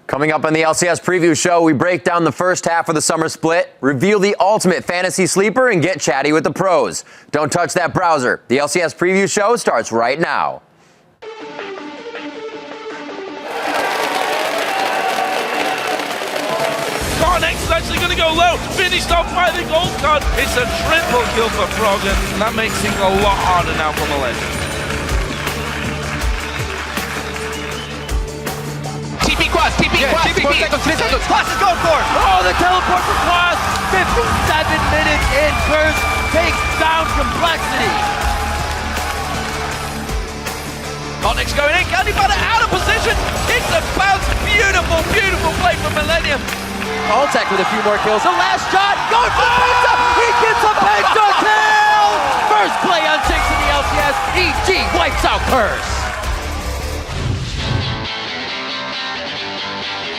Coming up on the LCS Preview Show, we break down the first half of the summer split, reveal the ultimate fantasy sleeper, and get chatty with the pros. Don't touch that browser. The LCS Preview Show starts right now. Next actually going to go low. Finished off by the gold card. It's a triple kill for Froggen, and that makes things a lot harder now for Millenium. TP Quas, TP Quas, 4 seconds, 3 seconds. Quas is going for it. Oh, the teleport for Quas. 57 minutes in. Burst takes down Complexity. Onyx going in. Candypanda out of position. It's a bounce. Beautiful, beautiful play from Millenium. Alltech with a few more kills. The last shot, going for the penta! He gets a penta kill! First play on 6 in the LCS. EG wipes out Curse.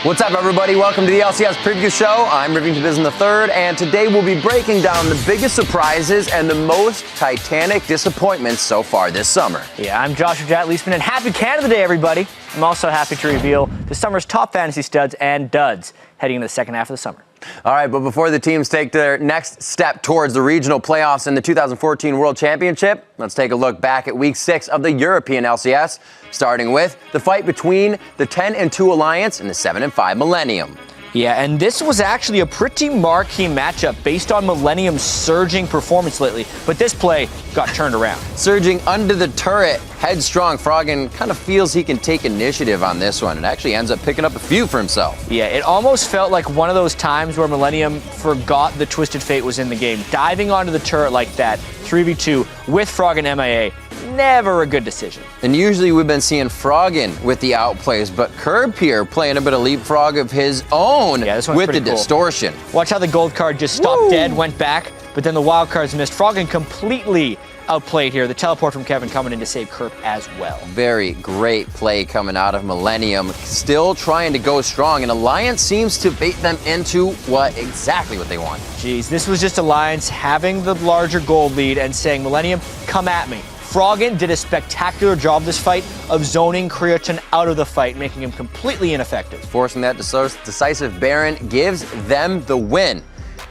What's up, everybody? Welcome to the LCS Preview Show. I'm Rivington Bizen III, and today we'll be breaking down the biggest surprises and the most titanic disappointments so far this summer. Yeah, I'm Joshua Jatt Leisman, and happy Canada Day, everybody. I'm also happy to reveal the summer's top fantasy studs and duds heading into the second half of the summer. All right, but before the teams take their next step towards the regional playoffs in the 2014 World Championship, let's take a look back at Week 6 of the European LCS, starting with the fight between the 10-2 Alliance and the 7-5 Millenium. Yeah, and this was actually a pretty marquee matchup based on Millenium's surging performance lately, but this play got turned around. Surging under the turret, headstrong Froggen kind of feels he can take initiative on this one and actually ends up picking up a few for himself. Yeah, it almost felt like one of those times where Millenium forgot the Twisted Fate was in the game. Diving onto the turret like that, 3v2 with Froggen MIA, never a good decision. And usually we've been seeing Froggen with the outplays, but Curb here playing a bit of leapfrog of his own with the distortion. Watch how the gold card just stopped dead, went back, but then the wild cards missed. Froggen completely outplayed here. The teleport from Kevin coming in to save Curb as well. Very great play coming out of Millenium. Still trying to go strong, and Alliance seems to bait them into exactly what they want. Jeez, this was just Alliance having the larger gold lead and saying, Millenium, come at me. Froggen did a spectacular job this fight of zoning Creaton out of the fight, making him completely ineffective. Forcing that decisive Baron gives them the win.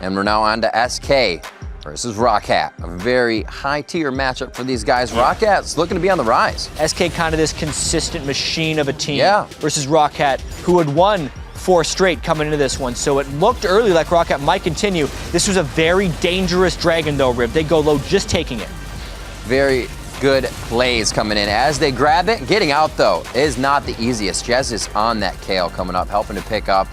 And we're now on to SK versus ROCCAT. A very high-tier matchup for these guys. ROCCAT's looking to be on the rise. SK kind of this consistent machine of a team versus ROCCAT, who had won 4 straight coming into this one, so it looked early like ROCCAT might continue. This was a very dangerous dragon though, Rib. They go low, just taking it. Very good plays coming in as they grab it. Getting out though is not the easiest. Jez is on that KO coming up, helping to pick up.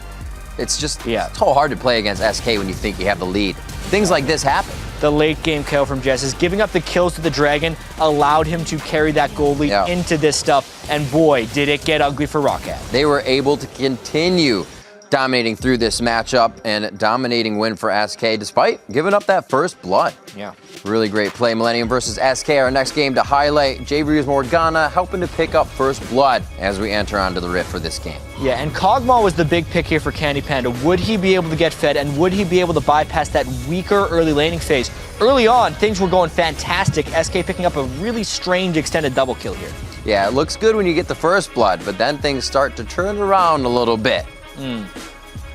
It's just it's so hard to play against SK when you think you have the lead. Things like this happen. The late game KO from Jez is giving up the kills to the dragon, allowed him to carry that gold lead into this stuff, and boy, did it get ugly for ROCCAT. They were able to continue dominating through this matchup and dominating win for SK despite giving up that first blood. Yeah. Really great play. Millenium versus SK, our next game to highlight. J-Breeze Morgana helping to pick up first blood as we enter onto the Rift for this game. Yeah, and Kog'Maw was the big pick here for Candypanda. Would he be able to get fed, and would he be able to bypass that weaker early laning phase? Early on, things were going fantastic. SK picking up a really strange extended double kill here. Yeah, it looks good when you get the first blood, but then things start to turn around a little bit.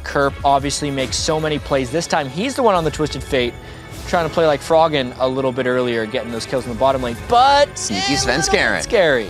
Kerp obviously makes so many plays. This time, he's the one on the Twisted Fate, trying to play like Froggen a little bit earlier, getting those kills in the bottom lane, but sneaky Svenskeren. Scary.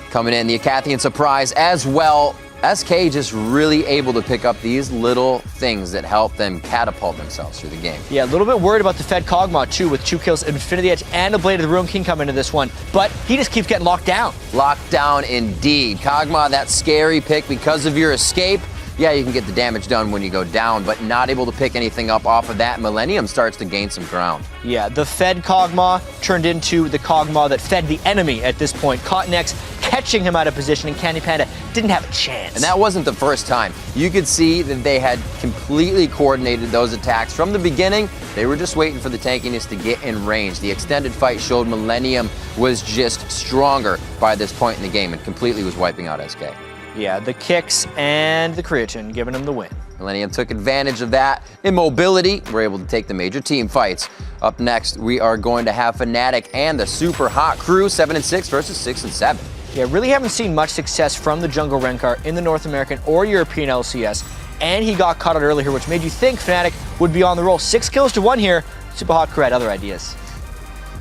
Coming in, the Acathian surprise as well. SK just really able to pick up these little things that help them catapult themselves through the game. Yeah, a little bit worried about the fed Kog'Maw too, with 2 kills, Infinity Edge and a Blade of the Ruin King coming into this one, but he just keeps getting locked down. Locked down indeed. Kog'Maw, that scary pick because of your escape. Yeah, you can get the damage done when you go down, but not able to pick anything up off of that. Millenium starts to gain some ground. Yeah, the fed Kog'Maw turned into the Kog'Maw that fed the enemy at this point. Caught next, catching him out of position, and Candypanda didn't have a chance. And that wasn't the first time. You could see that they had completely coordinated those attacks from the beginning. They were just waiting for the tankiness to get in range. The extended fight showed Millenium was just stronger by this point in the game and completely was wiping out SK. Yeah, the kicks and the Creaton giving him the win. Millenium took advantage of that immobility. We're able to take the major team fights. Up next, we are going to have Fnatic and the super hot crew, 7-6 versus 6-7. Yeah, really haven't seen much success from the jungle Renkar in the North American or European LCS, and he got caught out early here, which made you think Fnatic would be on the roll. 6 kills to 1 here. Super Hot Crew had other ideas.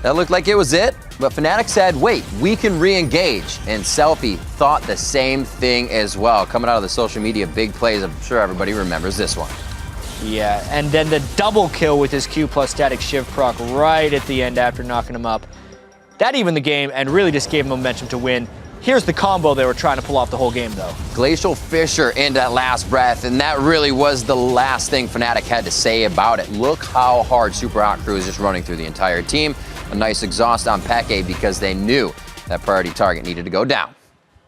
That looked like it was it, but Fnatic said, wait, we can re-engage. And Selfie thought the same thing as well. Coming out of the social media big plays, I'm sure everybody remembers this one. Yeah, and then the double kill with his Q plus static Shiv proc right at the end after knocking him up. That evened the game and really just gave him momentum to win. Here's the combo they were trying to pull off the whole game, though. Glacial Fissure in that last breath, and that really was the last thing Fnatic had to say about it. Look how hard Super Hot Crew is just running through the entire team. A nice exhaust on Peke because they knew that priority target needed to go down.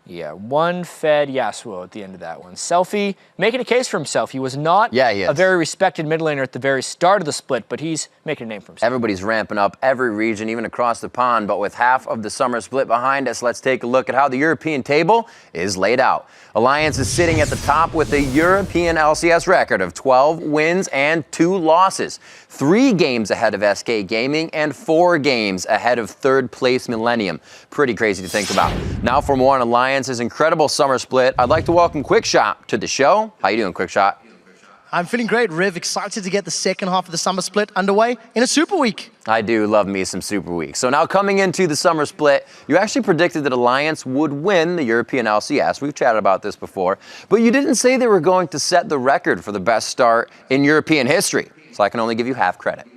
Yeah, one fed Yasuo at the end of that one. Selfie making a case for himself. He was not a very respected mid laner at the very start of the split, but he's making a name for himself. Everybody's ramping up every region, even across the pond, but with half of the summer split behind us, let's take a look at how the European table is laid out. Alliance is sitting at the top with a European LCS record of 12 wins and 2 losses. 3 games ahead of SK Gaming and 4 games ahead of third place Millenium. Pretty crazy to think about. Now for more on Alliance's incredible summer split, I'd like to welcome Quickshot to the show. How you doing, Quickshot? I'm feeling great, Riv. Excited to get the second half of the summer split underway in a super week. I do love me some super weeks. So now coming into the summer split, you actually predicted that Alliance would win the European LCS. We've chatted about this before, but you didn't say they were going to set the record for the best start in European history. So I can only give you half credit.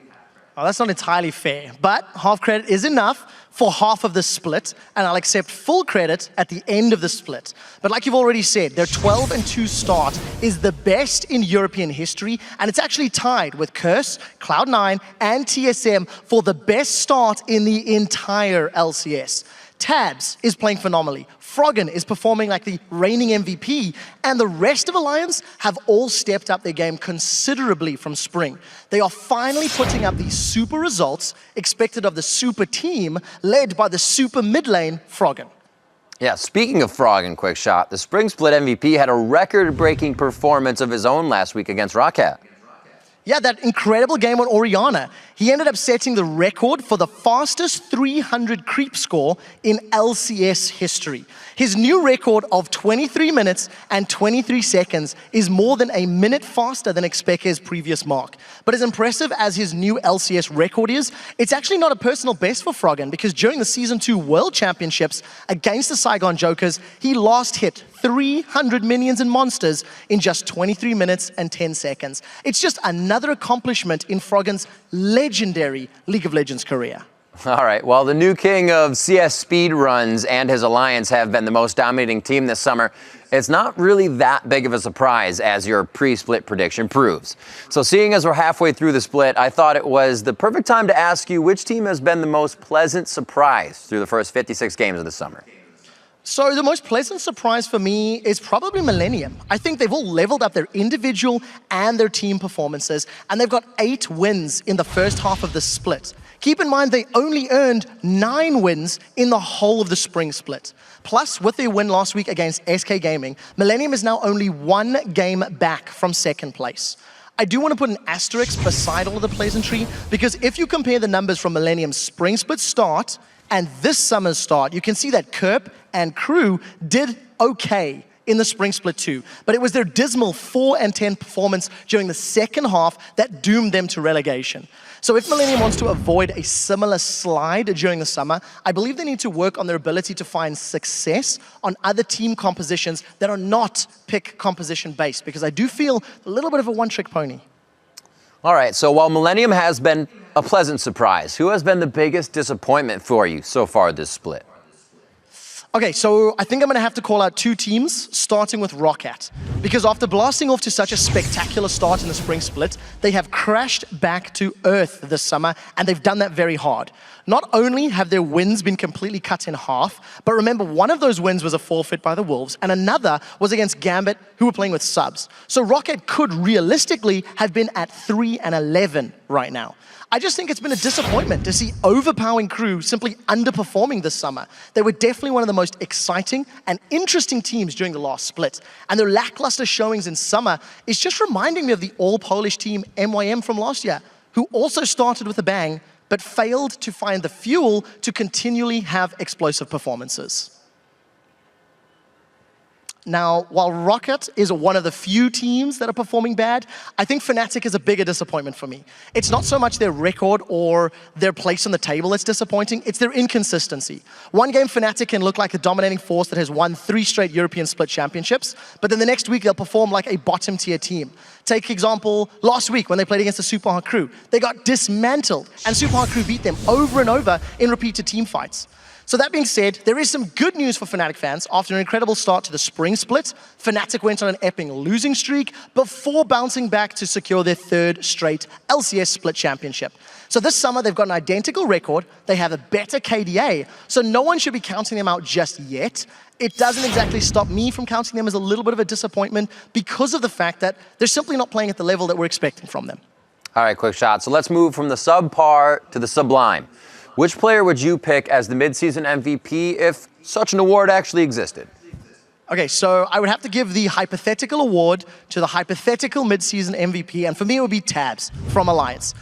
Oh, that's not entirely fair, but half credit is enough for half of the split, and I'll accept full credit at the end of the split. But like you've already said, their 12-2 start is the best in European history, and it's actually tied with Curse, Cloud9, and TSM for the best start in the entire LCS. Tabs is playing phenomenally. Froggen is performing like the reigning MVP, and the rest of Alliance have all stepped up their game considerably from spring. They are finally putting up these super results expected of the super team led by the super mid lane, Froggen. Yeah, speaking of Froggen, Quickshot, the spring split MVP had a record-breaking performance of his own last week against ROCCAT. Yeah, that incredible game on Orianna. He ended up setting the record for the fastest 300 creep score in LCS history. His new record of 23 minutes and 23 seconds is more than a minute faster than Xpeke's previous mark. But as impressive as his new LCS record is, it's actually not a personal best for Froggen because during the Season 2 World Championships against the Saigon Jokers, he last hit 300 minions and monsters in just 23 minutes and 10 seconds. It's just another accomplishment in Froggen's legendary League of Legends career. All right, well, the new king of CS speedruns and his Alliance have been the most dominating team this summer. It's not really that big of a surprise, as your pre-split prediction proves. So seeing as we're halfway through the split, I thought it was the perfect time to ask you which team has been the most pleasant surprise through the first 56 games of the summer. So the most pleasant surprise for me is probably Millenium. I think they've all leveled up their individual and their team performances, and they've got 8 wins in the first half of the split. Keep in mind they only earned 9 wins in the whole of the spring split. Plus, with their win last week against SK Gaming, Millenium is now only 1 game back from second place. I do want to put an asterisk beside all of the pleasantry, because if you compare the numbers from Millenium's spring split start and this summer's start, you can see that Kerp and crew did okay in the spring split too, but it was their dismal 4-10 performance during the second half that doomed them to relegation. So if Millenium wants to avoid a similar slide during the summer, I believe they need to work on their ability to find success on other team compositions that are not pick composition based, because I do feel a little bit of a one-trick pony. All right, so while Millenium has been a pleasant surprise, who has been the biggest disappointment for you so far this split? Okay, so I think I'm going to have to call out 2 teams, starting with ROCCAT. Because after blasting off to such a spectacular start in the spring split, they have crashed back to earth this summer, and they've done that very hard. Not only have their wins been completely cut in half, but remember, one of those wins was a forfeit by the Wolves, and another was against Gambit, who were playing with subs. So ROCCAT could realistically have been at 3-11 right now. I just think it's been a disappointment to see overpowering crew simply underperforming this summer. They were definitely one of the most exciting and interesting teams during the last split. And their lackluster showings in summer is just reminding me of the all-Polish team MYM from last year, who also started with a bang, but failed to find the fuel to continually have explosive performances. Now, while ROCCAT is one of the few teams that are performing bad, I think Fnatic is a bigger disappointment for me. It's not so much their record or their place on the table that's disappointing, it's their inconsistency. One game Fnatic can look like a dominating force that has won 3 straight European split championships, but then the next week they'll perform like a bottom tier team. Take example, last week when they played against the Super Hard Crew, they got dismantled, and Super Hard Crew beat them over and over in repeated team fights. So that being said, there is some good news for Fnatic fans. After an incredible start to the spring split, Fnatic went on an epic losing streak before bouncing back to secure their 3rd straight LCS split championship. So this summer, they've got an identical record. They have a better KDA, so no one should be counting them out just yet. It doesn't exactly stop me from counting them as a little bit of a disappointment because of the fact that they're simply not playing at the level that we're expecting from them. All right, quick shot. So let's move from the subpar to the sublime. Which player would you pick as the midseason MVP if such an award actually existed? Okay, so I would have to give the hypothetical award to the hypothetical midseason MVP, and for me it would be Tabs from Alliance.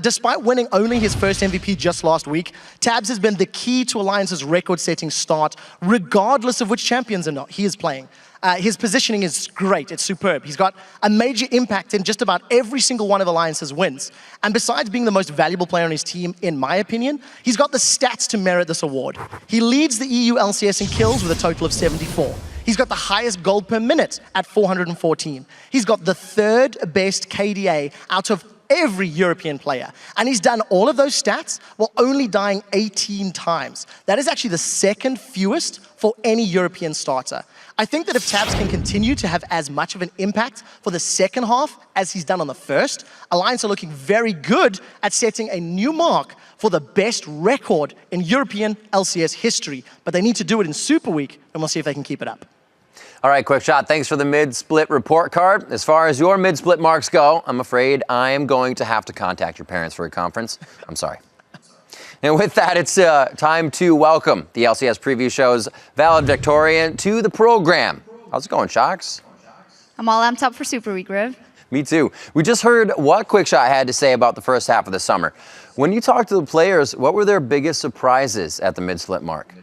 Despite winning only his first MVP just last week, Tabs has been the key to Alliance's record-setting start, regardless of which champions or not he is playing. His positioning is great, it's superb. He's got a major impact in just about every single one of Alliance's wins. And besides being the most valuable player on his team, in my opinion, he's got the stats to merit this award. He leads the EU LCS in kills with a total of 74. He's got the highest gold per minute at 414. He's got the 3rd best KDA out of every European player. And he's done all of those stats while only dying 18 times. That is actually the 2nd fewest for any European starter. I think that if Tabs can continue to have as much of an impact for the second half as he's done on the first, Alliance are looking very good at setting a new mark for the best record in European LCS history. But they need to do it in Super Week, and we'll see if they can keep it up. All right, quick shot. Thanks for the mid-split report card. As far as your mid-split marks go, I'm afraid I am going to have to contact your parents for a conference. I'm sorry. And with that, it's time to welcome the LCS Preview Show's valedictorian to the program. How's it going, Shocks? I'm all amped up for Super Week, Riv. Me too. We just heard what Quickshot had to say about the first half of the summer. When you talked to the players, what were their biggest surprises at the mid-split mark?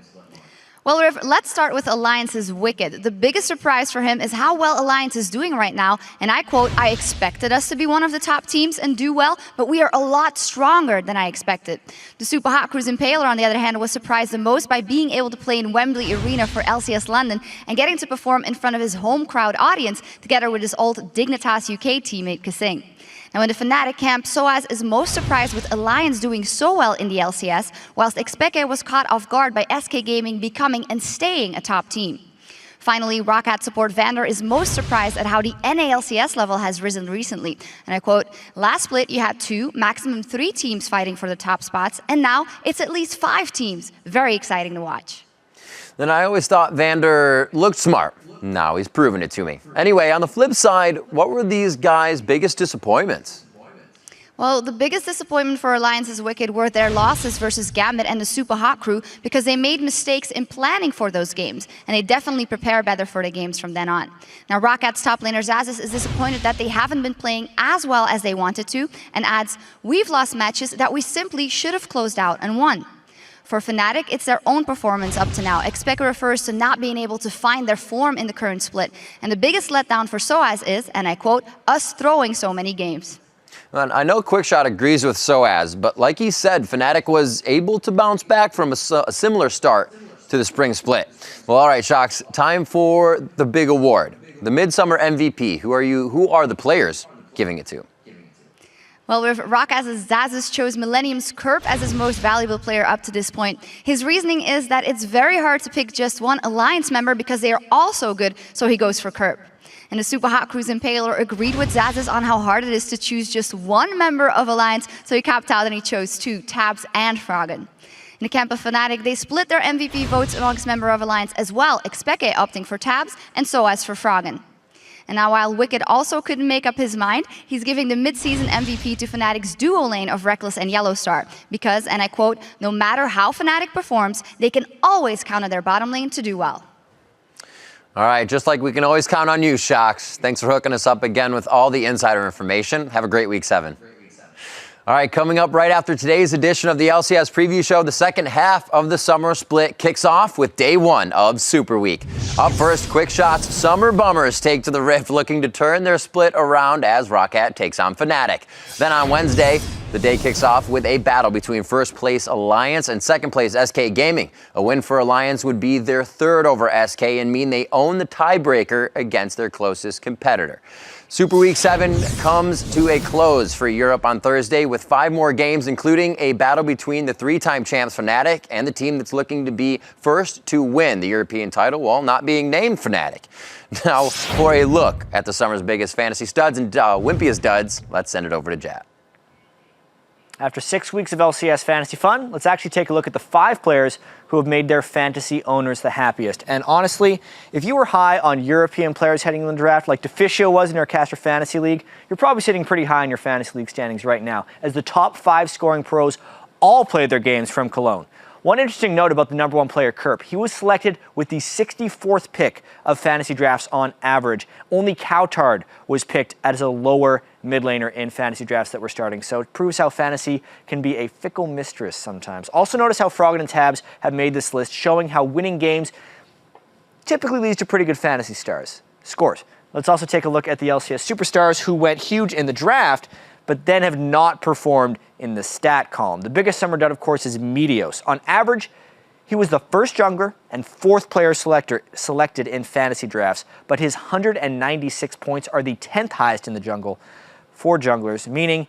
Well, Riv, let's start with Alliance's Wicked. The biggest surprise for him is how well Alliance is doing right now. And I quote, "I expected us to be one of the top teams and do well, but we are a lot stronger than I expected." The Super Hot Cruise Impaler, on the other hand, was surprised the most by being able to play in Wembley Arena for LCS London and getting to perform in front of his home crowd audience together with his old Dignitas UK teammate Kasing. Now in the Fnatic camp, soaz is most surprised with Alliance doing so well in the LCS, whilst FLICKR was caught off guard by SK Gaming becoming and staying a top team. Finally, ROCCAT support Vander is most surprised at how the NALCS level has risen recently. And I quote, "Last split you had 2, maximum 3 teams fighting for the top spots, and now it's at least 5 teams. Very exciting to watch." Then I always thought Vander looked smart. Now he's proven it to me. Anyway, on the flip side, what were these guys' biggest disappointments? Well, the biggest disappointment for Alliance's Wicked were their losses versus Gambit and the Super Hot Crew because they made mistakes in planning for those games, and they definitely prepare better for the games from then on. Now, ROCCAT's top laner Zazis is disappointed that they haven't been playing as well as they wanted to, and adds, "We've lost matches that we simply should have closed out and won." For Fnatic, it's their own performance up to now. FLICKR refers to not being able to find their form in the current split. And the biggest letdown for soaz is, and I quote, "us throwing so many games." And I know Quickshot agrees with soaz, but like he said, Fnatic was able to bounce back from a similar start to the spring split. Well, all right, Shocks, time for the big award, the Midsummer MVP. Who are the players giving it to? Well, with ROCCAT's Zazis chose Millenium's Kerp as his most valuable player up to this point. His reasoning is that it's very hard to pick just one Alliance member because they are all so good, so he goes for Kerp. And the Super Hot Cruise Impaler agreed with Zazis on how hard it is to choose just one member of Alliance, so he capped out and he chose 2, Tabs and Froggen. In the camp of Fnatic, they split their MVP votes amongst member of Alliance as well, FLICKR opting for Tabs and soaz for Froggen. And now while Wicked also couldn't make up his mind, he's giving the mid-season MVP to Fnatic's duo lane of Reckless and Yellowstar. Because, and I quote, "no matter how Fnatic performs, they can always count on their bottom lane to do well." All right, just like we can always count on you, Shocks. Thanks for hooking us up again with all the insider information. Have a great week 7. All right, coming up right after today's edition of the LCS Preview Show, the second half of the summer split kicks off with day one of Super Week. Up first, Quick Shot's Summer Bummers take to the Rift, looking to turn their split around as ROCCAT takes on Fnatic. Then on Wednesday, the day kicks off with a battle between first place Alliance and second place SK Gaming. A win for Alliance would be their third over SK and mean they own the tiebreaker against their closest competitor. Super Week 7 comes to a close for Europe on Thursday with 5 more games, including a battle between the 3-time champs Fnatic and the team that's looking to be first to win the European title while not being named Fnatic. Now, for a look at the summer's biggest fantasy studs and wimpiest duds, let's send it over to Jat. After 6 weeks of LCS fantasy fun, let's actually take a look at the 5 players who have made their fantasy owners the happiest. And honestly, if you were high on European players heading in the draft, like Deficio was in our Caster Fantasy League, you're probably sitting pretty high in your fantasy league standings right now, as the top 5 scoring pros all played their games from Cologne. One interesting note about the number 1 player, Kerp, he was selected with the 64th pick of fantasy drafts on average. Only Cowtard was picked as a lower mid laner in fantasy drafts that were starting. So it proves how fantasy can be a fickle mistress sometimes. Also notice how Froggen and Tabs have made this list, showing how winning games typically leads to pretty good fantasy scores. Let's also take a look at the LCS superstars who went huge in the draft, but then have not performed in the stat column. The biggest summer dud, of course, is Meteos. On average, he was the first jungler and 4th player selected in fantasy drafts, but his 196 points are the 10th highest in the jungle for junglers, meaning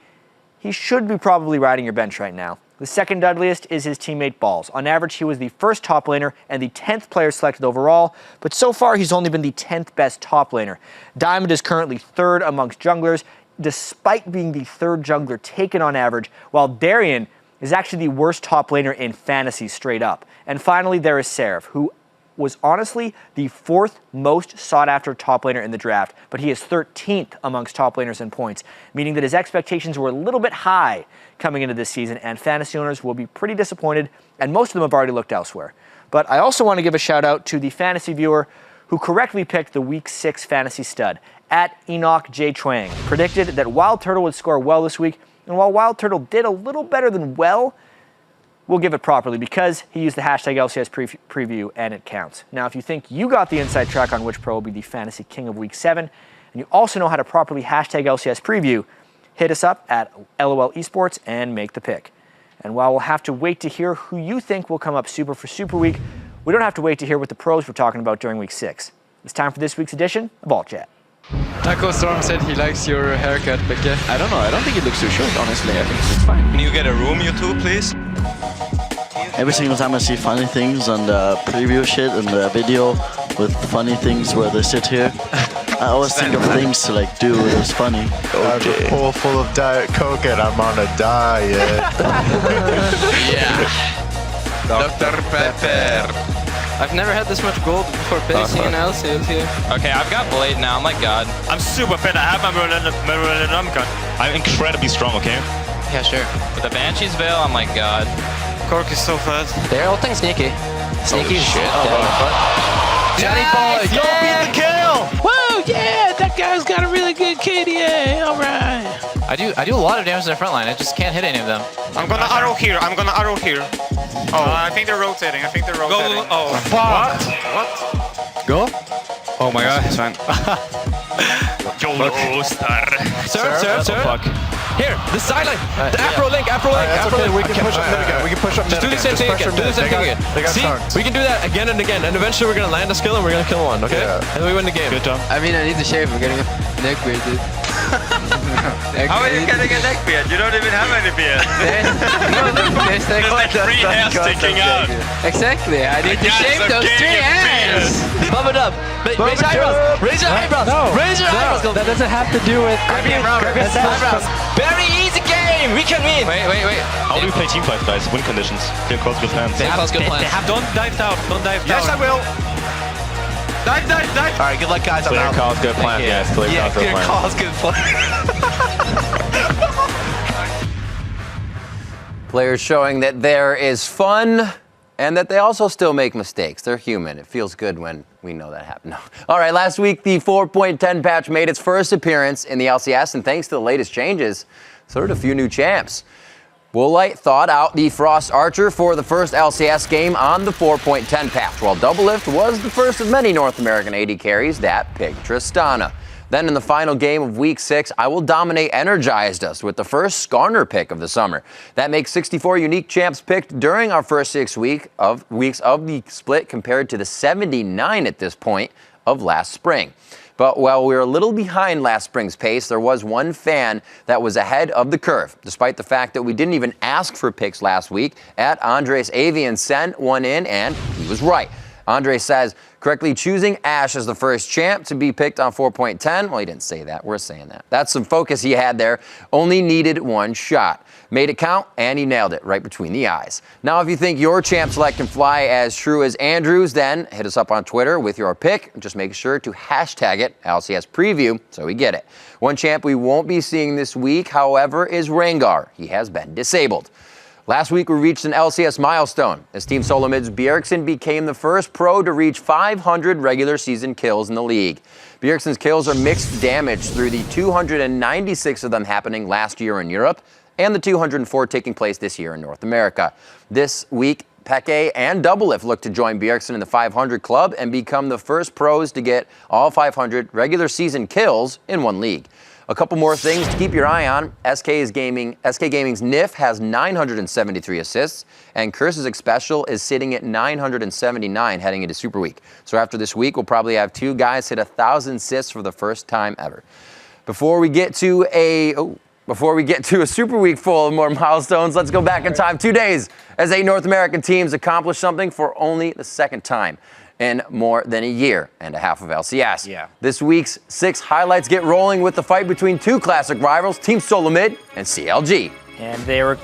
he should be probably riding your bench right now. The second dudliest is his teammate Balls. On average, he was the first top laner and the 10th player selected overall, but so far he's only been the 10th best top laner. Diamond is currently 3rd amongst junglers, despite being the 3rd jungler taken on average, while Darien is actually the worst top laner in fantasy straight up. And finally, there is Seraph, who was honestly the 4th most sought-after top laner in the draft, but he is 13th amongst top laners in points, meaning that his expectations were a little bit high coming into this season, and fantasy owners will be pretty disappointed, and most of them have already looked elsewhere. But I also want to give a shout-out to the fantasy viewer who correctly picked the Week 6 fantasy stud, at Enoch J. Twang, predicted that Wild Turtle would score well this week, and while Wild Turtle did a little better than well, we'll give it properly because he used the hashtag LCS preview and it counts. Now, if you think you got the inside track on which pro will be the fantasy king of Week 7, and you also know how to properly hashtag LCS preview, hit us up at LOL Esports and make the pick. And while we'll have to wait to hear who you think will come up super for Super Week, we don't have to wait to hear what the pros were talking about during Week 6. It's time for this week's edition of Ball Chat. Taco Storm said he likes your haircut, but I don't know. I don't think it looks too short, honestly. I think it's fine. Can you get a room, you two, please? Every single time I see funny things on the preview shit and the video with funny things where they sit here, I always think of things to like do. It was funny. I have a pool full of Diet Coke and I'm on a diet. Yeah. Dr. Pepper. I've never had this much gold before placing an LCS here. Okay, I've got Blade now, my god. I'm super fit, I have my Millenium gun. I'm incredibly strong, okay? Yeah, sure. With the Banshee's Veil, I'm like god. Cork is so fast. They're ulting Sneaky. Sneaky's shit. Johnny boy, go beat the kill! Whoa, yeah, that guy's got a really good KDA, alright. I do a lot of damage to the front line, I just can't hit any of them. I'm gonna arrow here, Oh, I think they're rotating, Go, oh, fuck. What? Go? Oh my god, it's fine. YOLO star. Serve. Fuck. Here, the sideline. The Afro link. Okay, we can push up mid again. We can push up mid Just do the same thing again. See, we can do that again and again, and eventually we're gonna land a skill and we're gonna kill one, okay? Yeah. And then we win the game. Good job. I mean, I need to shave. I'm getting a neck beard, dude. How are you getting a neck beard? You don't even have any beard. There's like 3 hairs sticking out. Exactly. I need to shave those 3 hairs. Bump it up. Raise your eyebrows. Raise your eyebrows. Raise your eyebrows. That doesn't have to do with... Grab your eyebrows. Very easy game. We can win. Wait. How do you play team fight, guys? Win conditions. They have good plans. Don't dive down. Yes, I will. Dive. Alright, good luck, guys. I'm out. Clear calls, good plan. Yes, clear calls, good plan. Players showing that there is fun and that they also still make mistakes. They're human. It feels good when we know that happened. No. All right, last week the 4.10 patch made its first appearance in the LCS, and thanks to the latest changes, So did a few new champs. Woolite thought out the Frost Archer for the first LCS game on the 4.10 patch, while Doublelift was the first of many North American AD carries that picked Tristana. Then in the final game of Week 6, I Will Dominate energized us with the first Skarner pick of the summer. That makes 64 unique champs picked during our first 6 weeks of the split compared to the 79 at this point of last spring. But while we were a little behind last spring's pace, there was one fan that was ahead of the curve, despite the fact that we didn't even ask for picks last week. At Andres Avian sent one in, and he was right. Andre says, correctly choosing Ashe as the first champ to be picked on 4.10. Well, he didn't say that. We're saying that. That's some focus he had there. Only needed one shot. Made it count, and he nailed it right between the eyes. Now, if you think your champ select can fly as true as Andrew's, then hit us up on Twitter with your pick. Just make sure to hashtag it LCS Preview so we get it. One champ we won't be seeing this week, however, is Rengar. He has been disabled. Last week, we reached an LCS milestone as Team Solo Mid's Bjergsen became the first pro to reach 500 regular season kills in the league. Bjergsen's kills are mixed damage through the 296 of them happening last year in Europe and the 204 taking place this year in North America. This week, Peke and Doublelift look to join Bjergsen in the 500 club and become the first pros to get all 500 regular season kills in one league. A couple more things to keep your eye on. SK Gaming's Nif has 973 assists, and Curse's Special is sitting at 979 heading into Super Week. So after this week, we'll probably have 2 guys hit 1,000 assists for the first time ever. Before we get to a Super Week full of more milestones, let's go back in time 2 days as 8 North American teams accomplished something for only the second time in more than a year and a half of LCS. Yeah. This week's 6 highlights get rolling with the fight between 2 classic rivals, Team Solo Mid and CLG. And they were,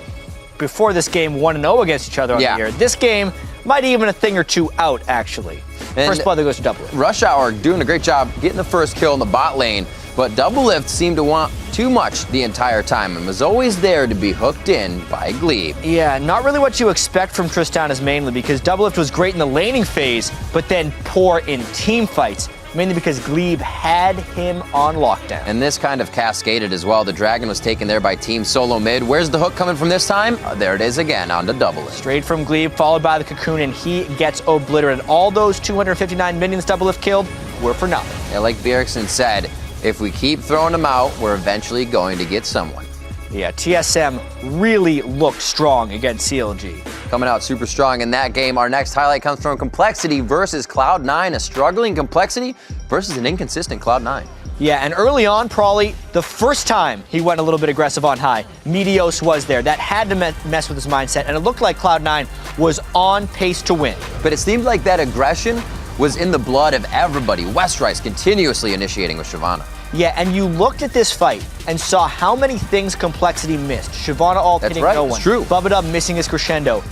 before this game, 1-0 against each other on the year. This game might even a thing or two out, actually. First blood that goes to Doublelift. Rush Hour doing a great job getting the first kill in the bot lane, but Doublelift seemed to want too much the entire time and was always there to be hooked in by Glebe. Yeah, not really what you expect from Tristana's mainly, because Doublelift was great in the laning phase, but then poor in team fights, mainly because Glebe had him on lockdown. And this kind of cascaded as well. The Dragon was taken there by Team Solo Mid. Where's the hook coming from this time? There it is again, on to Doublelift. Straight from Glebe, followed by the Cocoon, and he gets obliterated. All those 259 minions Doublelift killed were for nothing. Yeah, like Bjergsen said, if we keep throwing them out, we're eventually going to get someone. Yeah, TSM really looked strong against CLG. Coming out super strong in that game. Our next highlight comes from Complexity versus Cloud9, a struggling Complexity versus an inconsistent Cloud9. Yeah, and early on, Prawley, the first time he went a little bit aggressive on high, Meteos was there. That had to mess with his mindset, and it looked like Cloud9 was on pace to win. But it seemed like that aggression was in the blood of everybody. Westrice continuously initiating with Shyvana. Yeah, and you looked at this fight and saw how many things Complexity missed. Shyvana ult hitting no one. That's true. Bubba missing his crescendo.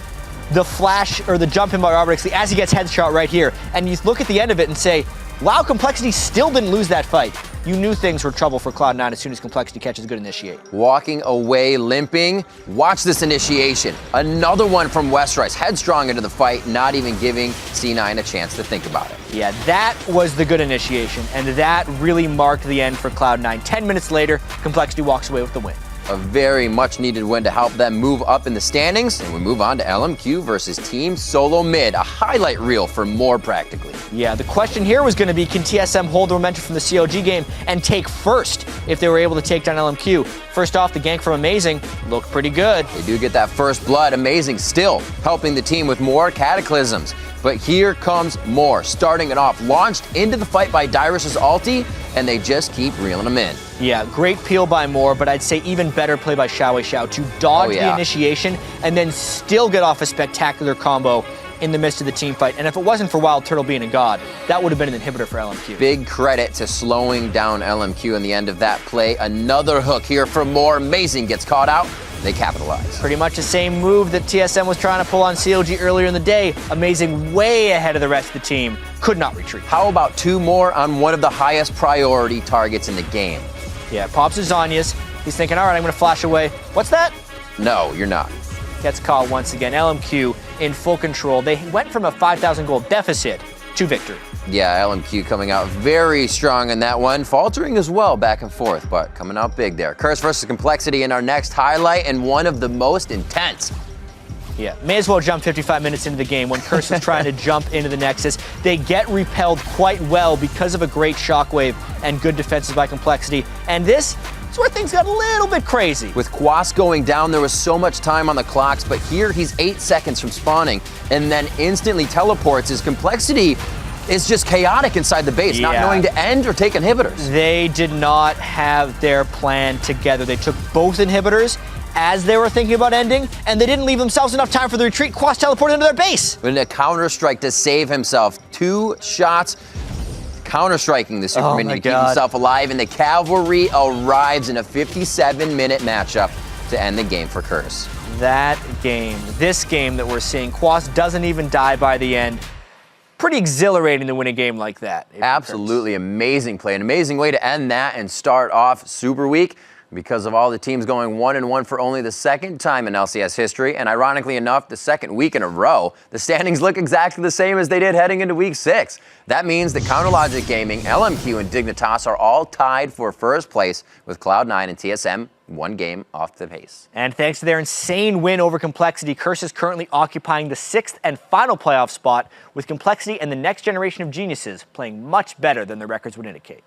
The flash, or the jump in by Robert Ixley as he gets headshot right here. And you look at the end of it and say, wow, Complexity still didn't lose that fight. You knew things were trouble for Cloud9 as soon as Complexity catches a good initiate. Walking away, limping. Watch this initiation. Another one from Westrice, headstrong into the fight, not even giving C9 a chance to think about it. Yeah, that was the good initiation, and that really marked the end for Cloud9. 10 minutes later, Complexity walks away with the win. A very much needed win to help them move up in the standings, and we move on to LMQ versus Team Solo Mid, a highlight reel for more practically. Yeah, the question here was going to be, can TSM hold the momentum from the COG game and take first if they were able to take down LMQ? First off, the gank from Amazing looked pretty good. They do get that first blood. Amazing still helping the team with more cataclysms. But here comes more. Starting it off, launched into the fight by Dyrus's ulti, and they just keep reeling them in. Yeah, great peel by Moore, but I'd say even better play by Xiao to dodge the initiation and then still get off a spectacular combo in the midst of the team fight. And if it wasn't for Wild Turtle being a god, that would have been an inhibitor for LMQ. Big credit to slowing down LMQ in the end of that play. Another hook here for Moore. Amazing gets caught out. They capitalize. Pretty much the same move that TSM was trying to pull on CLG earlier in the day. Amazing way ahead of the rest of the team. Could not retreat. How about 2 more on one of the highest priority targets in the game? Yeah, pops his Zhonya's. He's thinking, all right, I'm going to flash away. What's that? No, you're not. Gets caught once again. LMQ in full control. They went from a 5,000 gold deficit to victory. Yeah, LMQ coming out very strong in that one, faltering as well back and forth, but coming out big there. Curse versus Complexity in our next highlight, and one of the most intense. Yeah, may as well jump 55 minutes into the game when Curse is trying to jump into the Nexus. They get repelled quite well because of a great shockwave and good defenses by Complexity. And this is where things got a little bit crazy. With Quas going down, there was so much time on the clocks, but here he's 8 seconds from spawning and then instantly teleports. His Complexity is just chaotic inside the base, not knowing to end or take inhibitors. They did not have their plan together. They took both inhibitors as they were thinking about ending, and they didn't leave themselves enough time for the retreat. Quas teleported into their base. With a counter-strike to save himself. 2 shots, counter-striking the super minion to keep himself alive, and the Cavalry arrives in a 57-minute matchup to end the game for Curse. That game, this game that we're seeing, Quas doesn't even die by the end. Pretty exhilarating to win a game like that. Absolutely amazing play. An amazing way to end that and start off Super Week, because of all the teams going 1-1 for only the second time in LCS history, and ironically enough, the second week in a row. The standings look exactly the same as they did heading into week 6. That means that Counterlogic Gaming, LMQ, and Dignitas are all tied for first place, with Cloud9 and TSM 1 game off the pace. And thanks to their insane win over Complexity, Curse is currently occupying the 6th and final playoff spot, with Complexity and the next generation of geniuses playing much better than their records would indicate.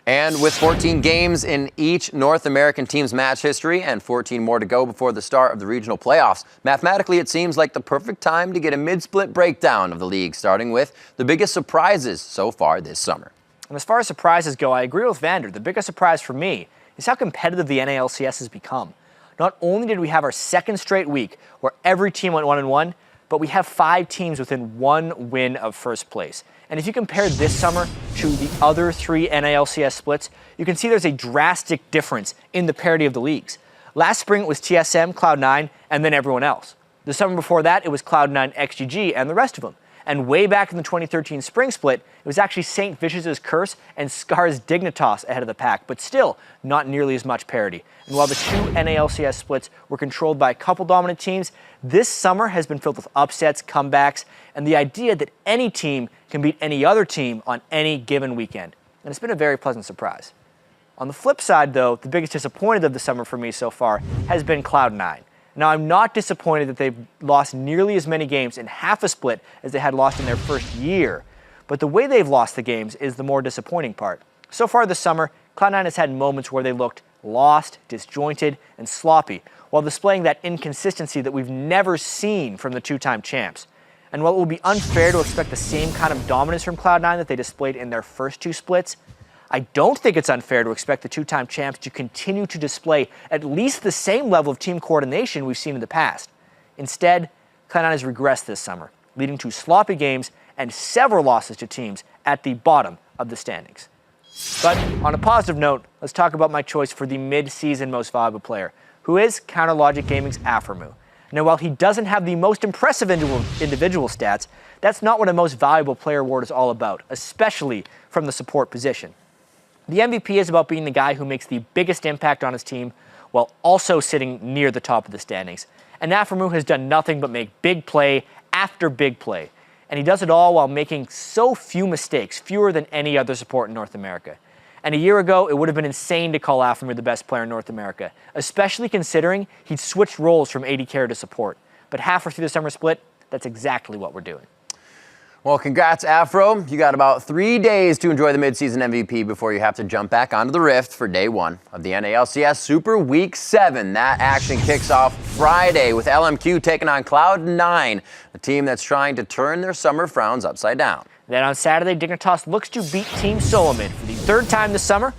And with 14 games in each North American team's match history and 14 more to go before the start of the regional playoffs, mathematically it seems like the perfect time to get a mid-split breakdown of the league, starting with the biggest surprises so far this summer. And as far as surprises go, I agree with Vander. The biggest surprise for me is how competitive the NALCS has become. Not only did we have our second straight week where every team went 1-1, but we have 5 teams within 1 win of first place. And if you compare this summer to the other 3 NALCS splits, you can see there's a drastic difference in the parity of the leagues. Last spring it was TSM, Cloud9, and then everyone else. The summer before that it was Cloud9, XGG, and the rest of them. And way back in the 2013 spring split, it was actually St. Vicious' Curse and Scar's Dignitas ahead of the pack, but still not nearly as much parity. And while the 2 NALCS splits were controlled by a couple dominant teams, this summer has been filled with upsets, comebacks, and the idea that any team can beat any other team on any given weekend. And it's been a very pleasant surprise. On the flip side, though, the biggest disappointment of the summer for me so far has been Cloud9. Now, I'm not disappointed that they've lost nearly as many games in half a split as they had lost in their first year, but the way they've lost the games is the more disappointing part. So far this summer, Cloud9 has had moments where they looked lost, disjointed, and sloppy, while displaying that inconsistency that we've never seen from the 2-time champs. And while it would be unfair to expect the same kind of dominance from Cloud9 that they displayed in their first 2 splits, I don't think it's unfair to expect the 2-time champs to continue to display at least the same level of team coordination we've seen in the past. Instead, Cloud9 has regressed this summer, leading to sloppy games and several losses to teams at the bottom of the standings. But on a positive note, let's talk about my choice for the mid-season most valuable player, who is Counterlogic Gaming's Aphromoo. Now, while he doesn't have the most impressive individual stats, that's not what a most valuable player award is all about, especially from the support position. The MVP is about being the guy who makes the biggest impact on his team while also sitting near the top of the standings. And Aphromoo has done nothing but make big play after big play. And he does it all while making so few mistakes, fewer than any other support in North America. And a year ago, it would have been insane to call Aphromoo the best player in North America, especially considering he'd switched roles from AD carry to support. But halfway through the summer split, that's exactly what we're doing. Well, congrats, Afro. You got about 3 days to enjoy the midseason MVP before you have to jump back onto the Rift for day 1 of the NALCS Super Week 7. That action kicks off Friday with LMQ taking on Cloud9, a team that's trying to turn their summer frowns upside down. Then on Saturday, Dignitas looks to beat Team Solomid for the 3rd time this summer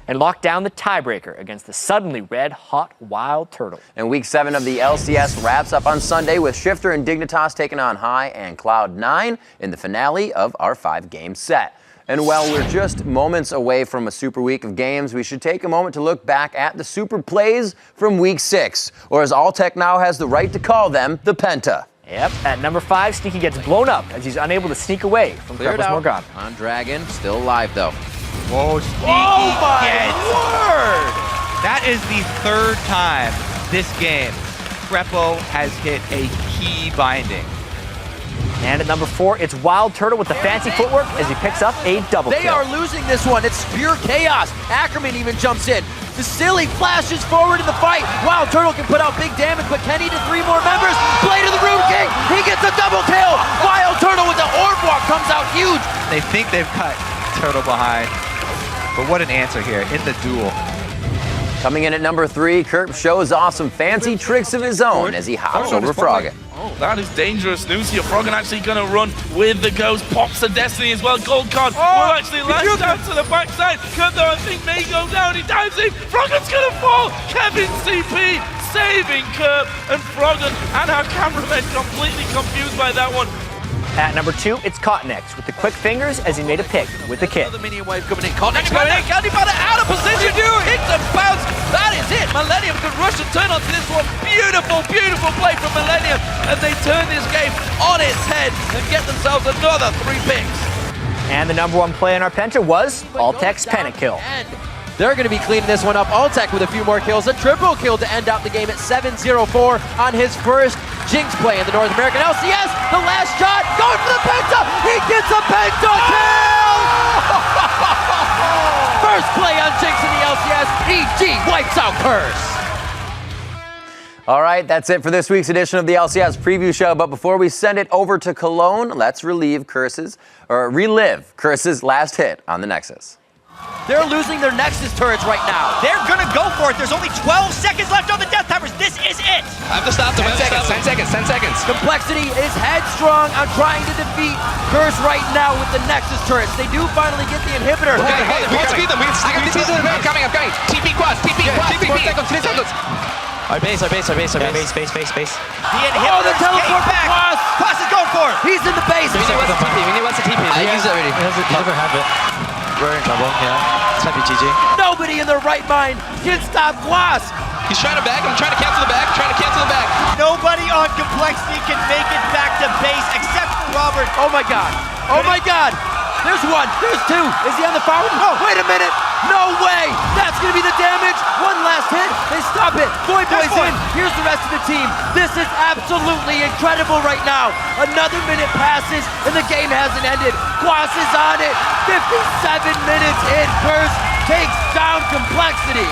and lock down the tiebreaker against the suddenly red-hot Wild Turtle. And Week 7 of the LCS wraps up on Sunday with Shifter and Dignitas taking on High and Cloud9 in the finale of our 5-game set. And while we're just moments away from a super week of games, we should take a moment to look back at the super plays from Week 6, or as Alltech now has the right to call them, the Penta. Yep, at number 5, Sneaky gets blown up as he's unable to sneak away from Cleared Kreppel's out Morgana. on Dragon, still alive though. Whoa, Sneaky word! That is the 3rd time this game Kreppel has hit a key binding. And at number 4, it's Wild Turtle with the fancy footwork as he picks up a double kill. They are losing this one. It's pure chaos. Ackerman even jumps in. The Silly flashes forward in the fight. Wild Turtle can put out big damage, but can he to 3 more members? Blade of the Rune King, he gets a double kill. Wild Turtle with the orb walk comes out huge. They think they've cut Turtle behind, but what an answer here in the duel. Coming in at number 3, Kirk shows off some fancy tricks of his own as he hops over Froggen. Oh, that is dangerous news here. Froggen actually going to run with the Ghost. Pops the Destiny as well. Gold card will actually lash down to the backside. Kurt, though, I think may go down. He dives in. Froggen's going to fall. Kevin CP saving Kurt and Froggen and our cameramen completely confused by that one. At number 2, it's Cottonex with the quick fingers as he made a pick with the kit. Another minion wave coming in. Cottonex going in. Candy Butter out of position. Hits and bounce. That is it. Millenium could rush and turn onto this one. Beautiful, beautiful play from Millenium as they turn this game on its head and get themselves another 3 picks. And the number 1 play in our Penta was Altec's Panic Kill. They're going to be cleaning this one up. Altec with a few more kills. A triple kill to end out the game at 7-0-4 on his first Jinx play in the North American LCS. The last shot, going for the Penta. He gets a Penta kill! First play on Jinx in the LCS. EG wipes out Curse. All right, that's it for this week's edition of the LCS Preview Show. But before we send it over to Cologne, let's relive Curse's last hit on the Nexus. They're losing their Nexus turrets right now. They're gonna go for it. There's only 12 seconds left on the Death Timers. This is it. I have to stop them. 10 seconds. Complexity is headstrong on trying to defeat Curse right now with the Nexus turrets. They do finally get the inhibitor. Okay, we can speed them. I'm coming. TP quest. 3 seconds. Our base. The inhibitor the teleport back. Quas is going for it. He's in the base. Winnie wants a TP. I use it already. You never have it. We're in trouble, yeah. This might be GG. Nobody in their right mind can stop Quas. He's trying to back. I'm trying to cancel the back. Nobody on Complexity can make it back to base except for Robert. Oh my god. Oh my god. There's 1. There's 2. Is he on the far one? Oh, wait a minute. No way. That's going to be the damage. 1 last hit. They stop it. Void Boy's in. Here's the rest of the team. This is absolutely incredible right now. Another minute passes and the game hasn't ended. Quas is on it. 57 minutes in. Curse takes down Complexity.